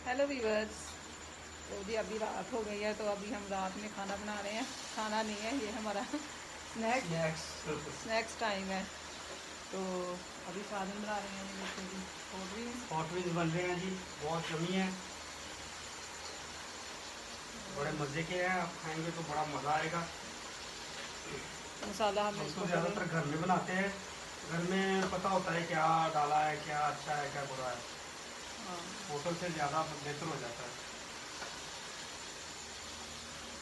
Hello viewers. तो जी अभी रात हो गई है, तो अभी हम रात में खाना बना रहे हैं। खाना नहीं है, ये हमारा स्नैक्स टाइम है। तो अभी सालन बना रहे हैं। ये देखिए जी हॉट विंग्स बन रहे हैं जी, बहुत यमी है, बड़े मज़े के हैं। आप खाएंगे तो बड़ा मज़ा आएगा। मसाला हम हम इसको तो ज़्यादातर घर में बनाते हैं, घर में पता होता है क्या डाला है, क्या अच्छा है क्या बुरा है। होटल से ज़्यादा बेहतर हो जाता है।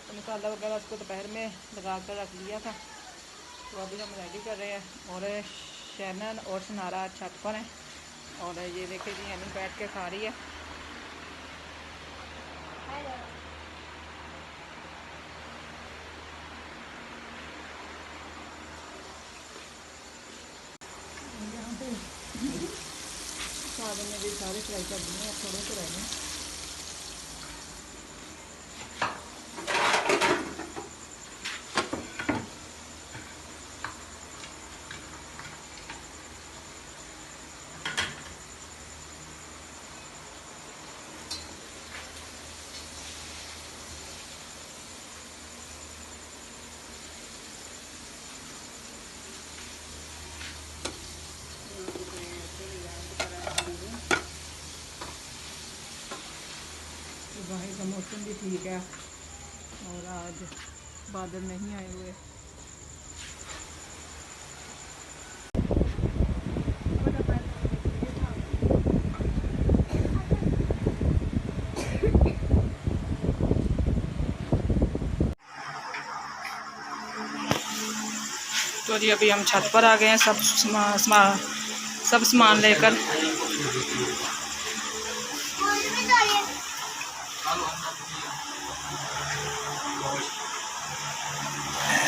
तो मसाला वगैरह उसको दोपहर में लगा कर रख लिया था। तो अभी हम रेडी कर रहे हैं। और शैनन और सनारा छत पर हैं। और ये देखिए जी हनी बैठ के खा रही है। यहाँ पे सालन में भी सारे फ्राई कर दिए हैं, थोड़े से रह गए। बाहर का मौसम भी ठीक है और आज बादल नहीं आए हुए। तो जी अभी हम छत पर आ गए हैं, सब सामान लेकर।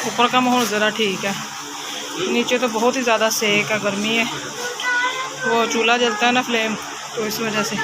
ऊपर का माहौल ज़रा ठीक है, नीचे तो बहुत ही ज़्यादा सेक है, गर्मी है। वो चूल्हा जलता है ना फ्लेम, तो इस वजह से